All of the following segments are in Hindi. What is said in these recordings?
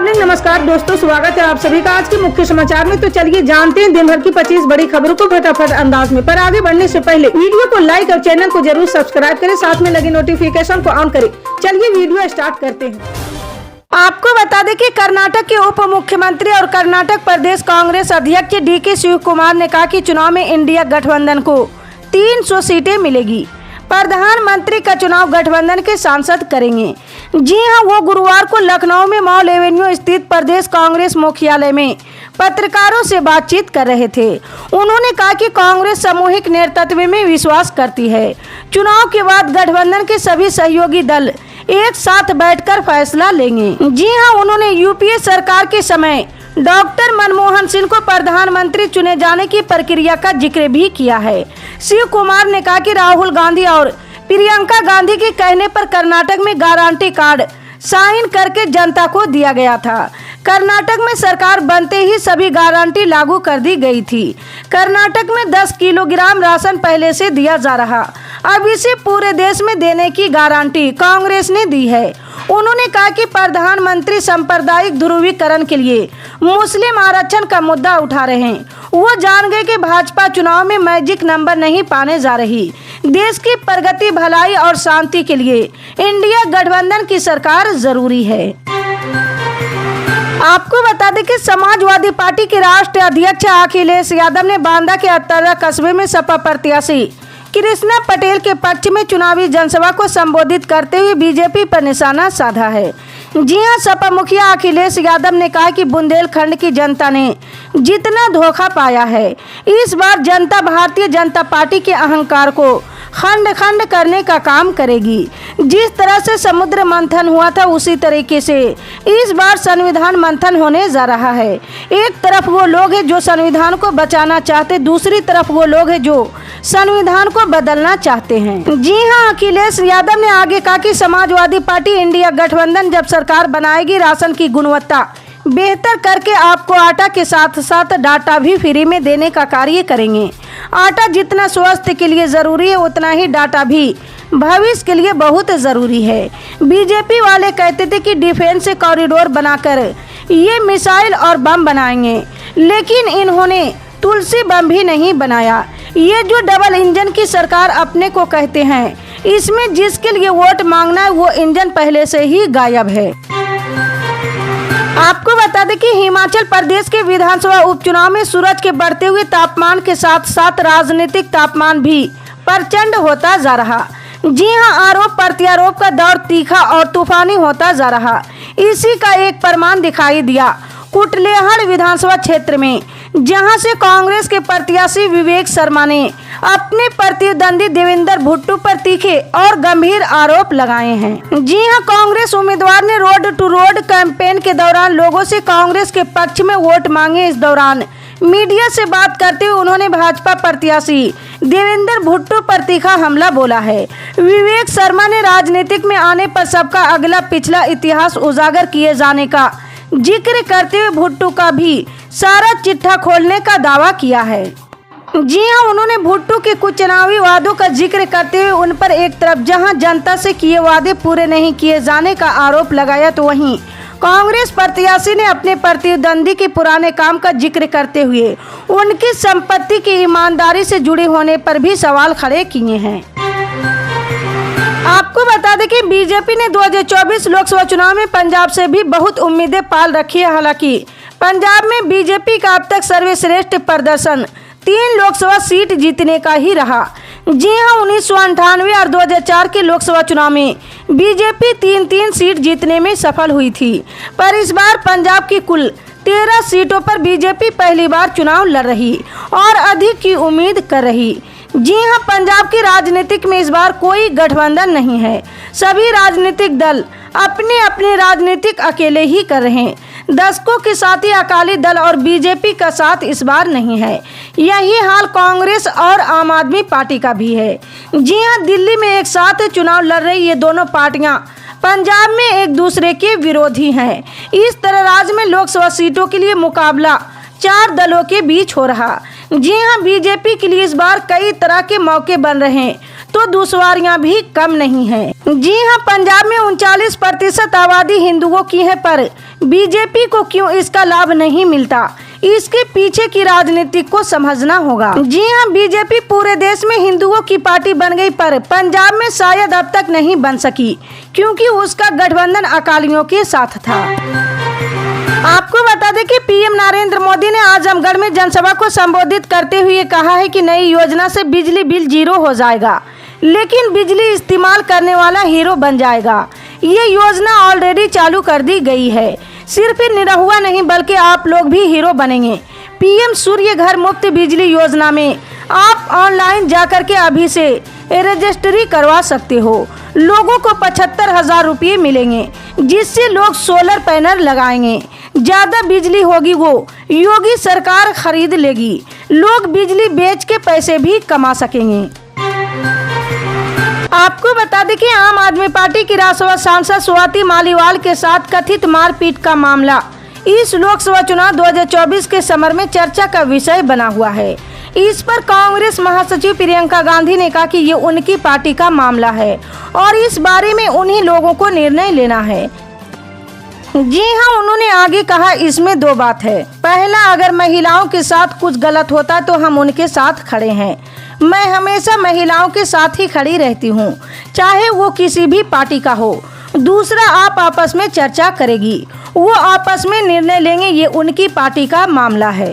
मॉर्निंग। नमस्कार दोस्तों, स्वागत है आप सभी का आज के मुख्य समाचार में। तो चलिए जानते हैं दिन भर की 25 बड़ी खबरों को फटाफट अंदाज में। पर आगे बढ़ने से पहले वीडियो को लाइक और चैनल को जरूर सब्सक्राइब करें, साथ में लगे नोटिफिकेशन को ऑन करें। चलिए वीडियो स्टार्ट करते हैं। आपको बता दें कि कर्नाटक के उप मुख्यमंत्री और कर्नाटक प्रदेश कांग्रेस अध्यक्ष DK शिव कुमार ने कहा कि चुनाव में इंडिया गठबंधन को 300 सीटें मिलेगी। प्रधानमंत्री का चुनाव गठबंधन के सांसद करेंगे। जी हां, वो गुरुवार को लखनऊ में मॉल एवेन्यू स्थित प्रदेश कांग्रेस मुख्यालय में पत्रकारों से बातचीत कर रहे थे। उन्होंने कहा कि कांग्रेस सामूहिक नेतृत्व में विश्वास करती है। चुनाव के बाद गठबंधन के सभी सहयोगी दल एक साथ बैठकर फैसला लेंगे। जी हां, उन्होंने यूपीए सरकार के समय डॉक्टर मनमोहन सिंह को प्रधानमंत्री चुने जाने की प्रक्रिया का जिक्र भी किया है। शिव कुमार ने कहा कि राहुल गांधी और प्रियंका गांधी के कहने पर कर्नाटक में गारंटी कार्ड साइन करके जनता को दिया गया था। कर्नाटक में सरकार बनते ही सभी गारंटी लागू कर दी गई थी। कर्नाटक में 10 किलोग्राम राशन पहले से दिया जा रहा, अब इसे पूरे देश में देने की गारंटी कांग्रेस ने दी है। उन्होंने कहा कि प्रधानमंत्री सांप्रदायिक ध्रुवीकरण के लिए मुस्लिम आरक्षण का मुद्दा उठा रहे हैं। वो जान गए कि भाजपा चुनाव में मैजिक नंबर नहीं पाने जा रही। देश की प्रगति, भलाई और शांति के लिए इंडिया गठबंधन की सरकार जरूरी है। आपको बता दें कि समाजवादी पार्टी के राष्ट्रीय अध्यक्ष अखिलेश यादव ने बांदा के अत्तरा कस्बे में सपा प्रत्याशी कृष्णा पटेल के पक्ष में चुनावी जनसभा को संबोधित करते हुए बीजेपी पर निशाना साधा है। जी हां, सपा मुखिया अखिलेश यादव ने कहा कि बुंदेलखंड की जनता ने जितना धोखा पाया है, इस बार जनता भारतीय जनता पार्टी के अहंकार को खंड खंड करने का काम करेगी। जिस तरह से समुद्र मंथन हुआ था, उसी तरीके से इस बार संविधान मंथन होने जा रहा है। एक तरफ वो लोग हैं जो संविधान को बचाना चाहते, दूसरी तरफ वो लोग हैं जो संविधान को बदलना चाहते हैं। जी हां, अखिलेश यादव ने आगे कहा कि समाजवादी पार्टी इंडिया गठबंधन जब सरकार बनाएगी, राशन की गुणवत्ता बेहतर करके आपको आटा के साथ साथ डाटा भी फ्री में देने का कार्य करेंगे। आटा जितना स्वास्थ्य के लिए जरूरी है, उतना ही डाटा भी भविष्य के लिए बहुत जरूरी है। बीजेपी वाले कहते थे कि डिफेंस कॉरिडोर बनाकर ये मिसाइल और बम बनाएंगे, लेकिन इन्होंने तुलसी बम भी नहीं बनाया। ये जो डबल इंजन की सरकार अपने को कहते हैं, इसमें जिसके लिए वोट मांगना है वो इंजन पहले से ही गायब है। आपको बता दें कि हिमाचल प्रदेश के विधानसभा उपचुनाव में सूरज के बढ़ते हुए तापमान के साथ साथ राजनीतिक तापमान भी प्रचंड होता जा रहा। जी हां, आरोप प्रत्यारोप का दौर तीखा और तूफानी होता जा रहा। इसी का एक प्रमाण दिखाई दिया कुटलेहड़ विधानसभा क्षेत्र में, जहां से कांग्रेस के प्रत्याशी विवेक शर्मा ने अपने प्रतिद्वंदी देवेंद्र भुट्टो पर तीखे और गंभीर आरोप लगाए हैं। जी हां, कांग्रेस उम्मीदवार ने रोड टू रोड कैंपेन के दौरान लोगों से कांग्रेस के पक्ष में वोट मांगे। इस दौरान मीडिया से बात करते हुए उन्होंने भाजपा प्रत्याशी देवेंद्र भुट्टो पर तीखा हमला बोला है। विवेक शर्मा ने राजनीतिक में आने पर सबका अगला पिछला इतिहास उजागर किए जाने का जिक्र करते हुए भुट्टो का भी सारा चिट्ठा खोलने का दावा किया है। जी हां, उन्होंने भुट्टो के कुछ चुनावी वादों का जिक्र करते हुए उन पर एक तरफ जहां जनता से किए वादे पूरे नहीं किए जाने का आरोप लगाया, तो वहीं कांग्रेस प्रत्याशी ने अपने प्रतिद्वंदी के पुराने काम का जिक्र करते हुए उनकी संपत्ति की ईमानदारी से जुड़े होने पर भी सवाल खड़े किए हैं। आपको बता दें कि बीजेपी ने 2024 लोकसभा चुनाव में पंजाब से भी बहुत उम्मीदें पाल रखी है। हालांकि पंजाब में बीजेपी का अब तक सर्वश्रेष्ठ प्रदर्शन 3 लोकसभा सीट जीतने का ही रहा। जी हां, 1998 और 2004 के लोकसभा चुनाव में बीजेपी 3-3 सीट जीतने में सफल हुई थी, पर इस बार पंजाब की कुल 13 सीटों पर बीजेपी पहली बार चुनाव लड़ रही और अधिक की उम्मीद कर रही। जी हां, पंजाब की राजनीतिक में इस बार कोई गठबंधन नहीं है। सभी राजनीतिक दल अपने अपने राजनीतिक अकेले ही कर रहे हैं। दशकों के साथ ही अकाली दल और बीजेपी का साथ इस बार नहीं है। यही हाल कांग्रेस और आम आदमी पार्टी का भी है। जी हां, दिल्ली में एक साथ चुनाव लड़ रही ये दोनों पार्टियां पंजाब में एक दूसरे के विरोधी हैं। इस तरह राज्य में लोकसभा सीटों के लिए मुकाबला 4 दलों के बीच हो रहा। जी हां, बीजेपी के लिए इस बार कई तरह के मौके बन रहे हैं, तो दुश्वारियां भी कम नहीं हैं। जी हां, पंजाब में 39% आबादी हिंदुओं की है, पर बीजेपी को क्यों इसका लाभ नहीं मिलता, इसके पीछे की राजनीति को समझना होगा। जी हां, बीजेपी पूरे देश में हिंदुओं की पार्टी बन गई, पर पंजाब में शायद अब तक नहीं बन सकी, क्योंकि उसका गठबंधन अकालियों के साथ था। आपको बता दें कि पीएम नरेंद्र मोदी ने आजमगढ़ में जनसभा को संबोधित करते हुए कहा है कि नई योजना से बिजली बिल 0 हो जाएगा, लेकिन बिजली इस्तेमाल करने वाला हीरो बन जाएगा। ये योजना ऑलरेडी चालू कर दी गई है। सिर्फ निरहुआ नहीं, बल्कि आप लोग भी हीरो बनेंगे। पीएम सूर्य घर मुफ्त बिजली योजना में आप ऑनलाइन जाकर के अभी से रजिस्ट्री करवा सकते हो। लोगों को 75,000 रुपये मिलेंगे, जिससे लोग सोलर पैनल लगाएंगे। ज्यादा बिजली होगी वो योगी सरकार खरीद लेगी। लोग बिजली बेच के पैसे भी कमा सकेंगे। आपको बता दें कि आम आदमी पार्टी की राज्यसभा सांसद स्वाति मालीवाल के साथ कथित मारपीट का मामला इस लोकसभा चुनाव 2024 के समर में चर्चा का विषय बना हुआ है। इस पर कांग्रेस महासचिव प्रियंका गांधी ने कहा कि ये उनकी पार्टी का मामला है और इस बारे में उन्हीं लोगों को निर्णय लेना है। जी हां, उन्होंने आगे कहा, इसमें 2 बात है। पहला, अगर महिलाओं के साथ कुछ गलत होता तो हम उनके साथ खड़े हैं। मैं हमेशा महिलाओं के साथ ही खड़ी रहती हूं, चाहे वो किसी भी पार्टी का हो। दूसरा, आप आपस में चर्चा करेगी, वो आपस में निर्णय लेंगे, ये उनकी पार्टी का मामला है।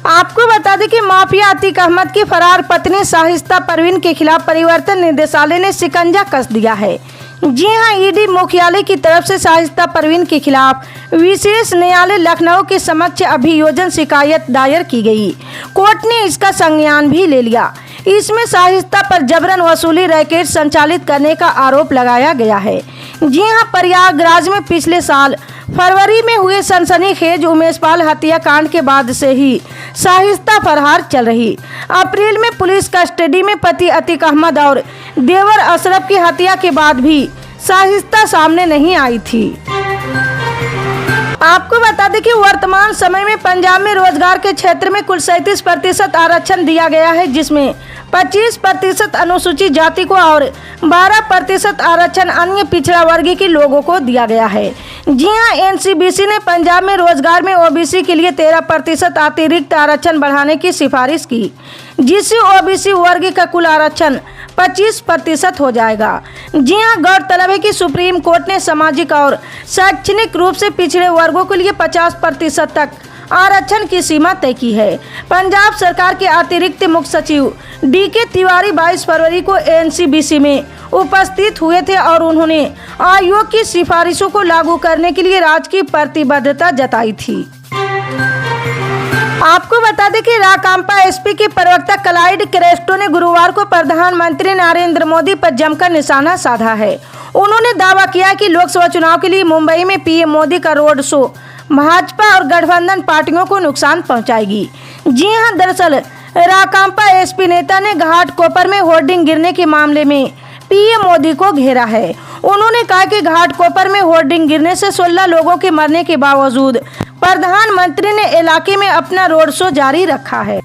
आपको बता दें कि माफिया अतीक अहमद की फरार पत्नी शाहिस्ता परवीन के खिलाफ परिवर्तन निदेशालय ने शिकंजा कस दिया है। जी हां, ईडी मुख्यालय की तरफ से शाहिस्ता परवीन के खिलाफ विशेष न्यायालय लखनऊ के समक्ष अभियोजन शिकायत दायर की गई। कोर्ट ने इसका संज्ञान भी ले लिया। इसमें शाहिस्ता पर जबरन वसूली रैकेट संचालित करने का आरोप लगाया गया है। जी हां, प्रयागराज में पिछले साल फरवरी में हुए सनसनीखेज उमेशपाल हत्याकांड के बाद से ही शाहिस्ता फरार चल रही। अप्रैल में पुलिस कस्टडी में पति अतीक अहमद और देवर अशरफ की हत्या के बाद भी शाहिस्ता सामने नहीं आई थी। आपको बता दें कि वर्तमान समय में पंजाब में रोजगार के क्षेत्र में कुल 37% आरक्षण दिया गया है, जिसमें 25% अनुसूचित जाति को और 12% आरक्षण अन्य पिछड़ा वर्ग के लोगों को दिया गया है। जी हां, एनसीबीसी ने पंजाब में रोजगार में ओबीसी के लिए 13% अतिरिक्त आरक्षण बढ़ाने की सिफारिश की, जिससे ओबीसी वर्ग का कुल आरक्षण 25% हो जाएगा। जी हां, गौरतलब है कि सुप्रीम कोर्ट ने सामाजिक और शैक्षणिक रूप से पिछड़े वर्गों के लिए 50% तक आरक्षण की सीमा तय की है। पंजाब सरकार के अतिरिक्त मुख्य सचिव डीके तिवारी 22 फरवरी को एनसीबीसी में उपस्थित हुए थे और उन्होंने आयोग की सिफारिशों को लागू करने के लिए राज्य की प्रतिबद्धता जताई थी। आपको बता दें कि राकांपा एसपी के प्रवक्ता क्लाइड क्रेस्टो ने गुरुवार को प्रधानमंत्री नरेंद्र मोदी पर जमकर निशाना साधा है। उन्होंने दावा किया कि लोकसभा चुनाव के लिए मुंबई में पीएम मोदी का रोड शो भाजपा और गठबंधन पार्टियों को नुकसान पहुंचाएगी। जी हां, दरअसल राकांपा एसपी नेता ने घाटकोपर में होर्डिंग गिरने के मामले में पीएम मोदी को घेरा है। उन्होंने कहा कि घाटकोपर में होर्डिंग गिरने से 16 लोगों के मरने के बावजूद प्रधानमंत्री ने इलाके में अपना रोड शो जारी रखा है।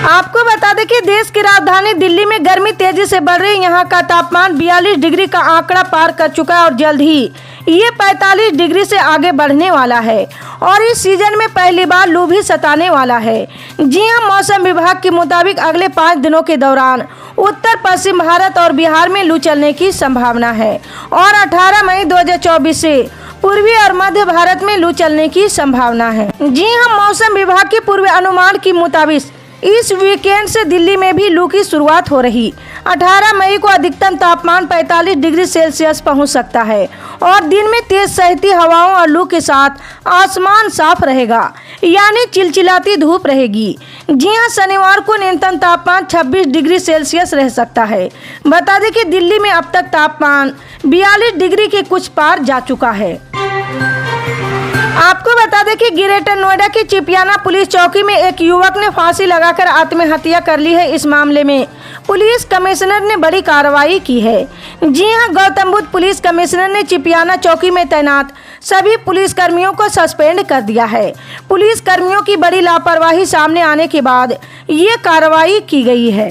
आपको बता दें कि देश की राजधानी दिल्ली में गर्मी तेजी से बढ़ रही। यहाँ का तापमान 42 डिग्री का आंकड़ा पार कर चुका है और जल्द ही ये 45 डिग्री से आगे बढ़ने वाला है और इस सीजन में पहली बार लू भी सताने वाला है। जी हां, मौसम विभाग के मुताबिक अगले 5 दिनों के दौरान उत्तर पश्चिम भारत और बिहार में लू चलने की संभावना है और 18 मई 2024 से पूर्वी और मध्य भारत में लू चलने की संभावना है। जी हां, मौसम विभाग के पूर्व अनुमान के मुताबिक इस वीकेंड से दिल्ली में भी लू की शुरुआत हो रही। 18 मई को अधिकतम तापमान 45 डिग्री सेल्सियस पहुंच सकता है और दिन में तेज सहती हवाओं और लू के साथ आसमान साफ रहेगा, यानी चिलचिलाती धूप रहेगी। जी हां, शनिवार को न्यूनतम तापमान 26 डिग्री सेल्सियस रह सकता है। बता दें कि दिल्ली में अब तक तापमान 42 डिग्री के कुछ पार जा चुका है। आपको बता दें कि ग्रेटर नोएडा की चिपियाना पुलिस चौकी में एक युवक ने फांसी लगाकर आत्महत्या कर ली है। इस मामले में पुलिस कमिश्नर ने बड़ी कार्रवाई की है। जी हां, गौतम बुद्ध पुलिस कमिश्नर ने चिपियाना चौकी में तैनात सभी पुलिस कर्मियों को सस्पेंड कर दिया है। पुलिस कर्मियों की बड़ी लापरवाही सामने आने के बाद ये कार्रवाई की गई है।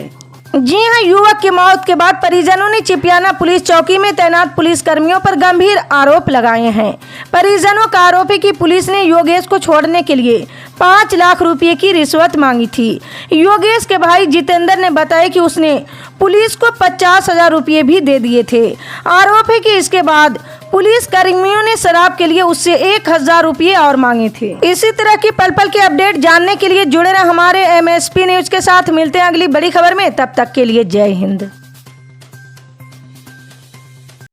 जी हां, युवक की मौत के बाद परिजनों ने चिपियाना पुलिस चौकी में तैनात पुलिस कर्मियों पर गंभीर आरोप लगाए हैं। परिजनों का आरोप है कि पुलिस ने योगेश को छोड़ने के लिए 5 लाख रुपए की रिश्वत मांगी थी। योगेश के भाई जितेंद्र ने बताया कि उसने पुलिस को 50,000 रुपये भी दे दिए थे। आरोप है कि इसके बाद पुलिस कर्मियों ने शराब के लिए उससे 1,000 रुपये और मांगे थे। इसी तरह की पल पल के अपडेट जानने के लिए जुड़े रहे हमारे MSP न्यूज के साथ। मिलते हैं अगली बड़ी खबर में, तब तक के लिए जय हिंद।